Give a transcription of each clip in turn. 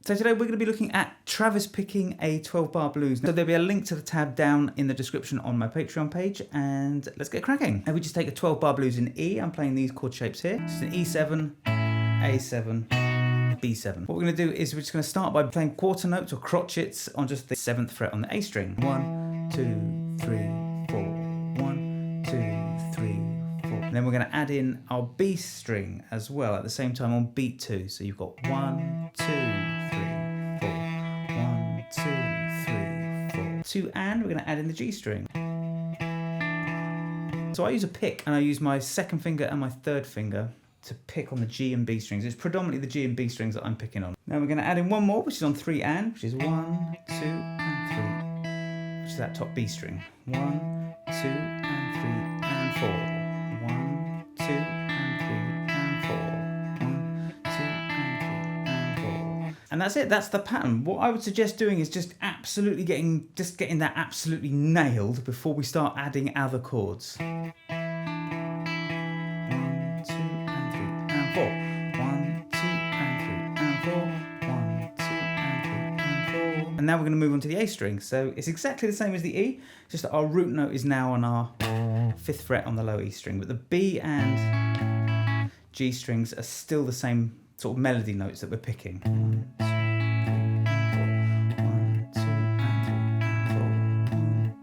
So today we're going to be looking at Travis picking a 12-bar blues. So there'll be a link to the tab down in the description on my Patreon page, and let's get cracking. And we just take a 12-bar blues in E. I'm playing these chord shapes here. It's an E7, A7, B7. What we're going to do is we're just going to start by playing quarter notes or crotchets on just the 7th fret on the A string. 1, 2, 3, 4. 1, 2, 3, 4. And then we're going to add in our B string as well at the same time on beat 2. So you've got 1, 2, 3, 4. 1, 2, 3, 4. 2, and we're going to add in the G string. So I use a pick, and I use my second finger and my third finger to pick on the G and B strings. It's predominantly the G and B strings that I'm picking on. Now we're going to add in one more, which is on 3 and, which is 1, 2, and 3, which is that top B string. 1, 2, and 3, and 4. 1, 2, and 3, and 4. 1, 2, and 3, and 4. And that's it. That's the pattern. What I would suggest doing is just absolutely getting that absolutely nailed before we start adding other chords. 1, 2, and 3, and 4. 1, 2, and 3, and 4. 1, 2, and 3, and 4. And now we're going to move on to the A string. So it's exactly the same as the E, just that our root note is now on our 5th fret on the low E string, but the B and G strings are still the same sort of melody notes that we're picking. 1, 2, 3, and 4. 1, 2, and 3, and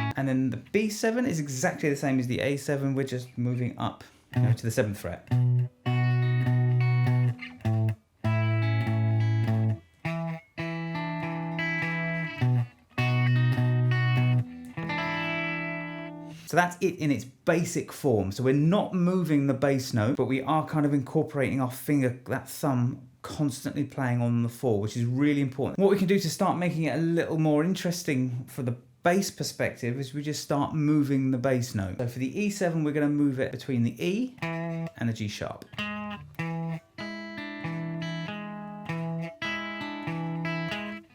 4. And then the B7 is exactly the same as the A7. We're just moving up, to the 7th fret. So that's it in its basic form. So we're not moving the bass note, but we are kind of incorporating our finger, that thumb, constantly playing on the 4, which is really important. What we can do to start making it a little more interesting for the bass perspective is we just start moving the bass note. So for the E7, we're going to move it between the E and the G sharp.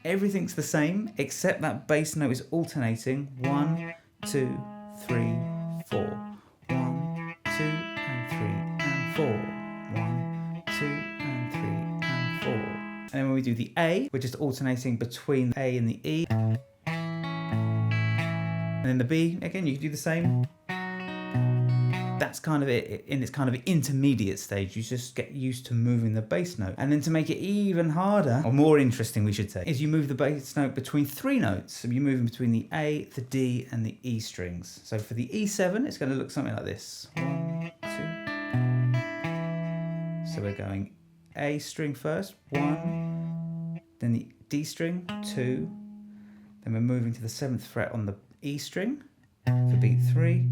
Everything's the same, except that bass note is alternating. 1, 2, 3, 4. 1, 2, and 3, and 4. 1, 2, and 3, and 4. And then when we do the A, we're just alternating between A and the E. And then the B, again, you can do the same. That's kind of it in its kind of intermediate stage. You just get used to moving the bass note. And then to make it even harder, or more interesting we should say, is you move the bass note between 3 notes. So you're moving between the A, the D, and the E strings. So for the E7, it's going to look something like this. 1, 2. So we're going A string first, 1, then the D string, 2, then we're moving to the 7th fret on the E string for beat 3,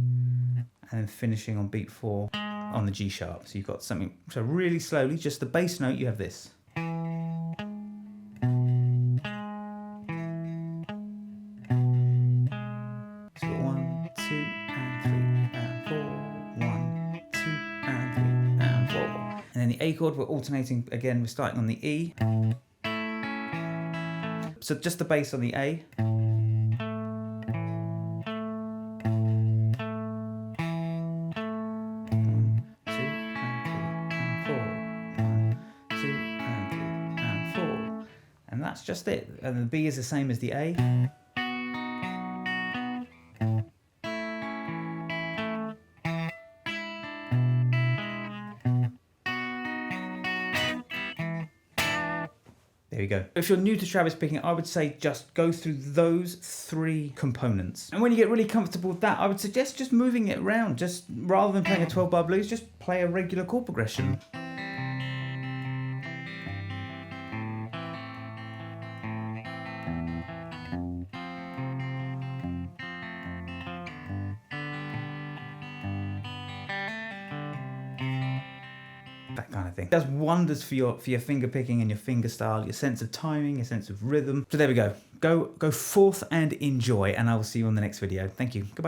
and then finishing on beat 4 on the G sharp. So you've got something, so really slowly, just the bass note, you have this. So 1, 2, and 3, and 4. 1, 2, and 3, and 4. And then the A chord, we're alternating again, we're starting on the E. So just the bass on the A. And that's just it. And the B is the same as the A. There we go. If you're new to Travis picking, I would say just go through those 3 components. And when you get really comfortable with that, I would suggest just moving it around. Just rather than playing a 12-bar blues, just play a regular chord progression. That kind of thing. It does wonders for your finger picking and your finger style, your sense of timing, your sense of rhythm. So there we go. Go forth and enjoy, and I will see you on the next video. Thank you. Goodbye.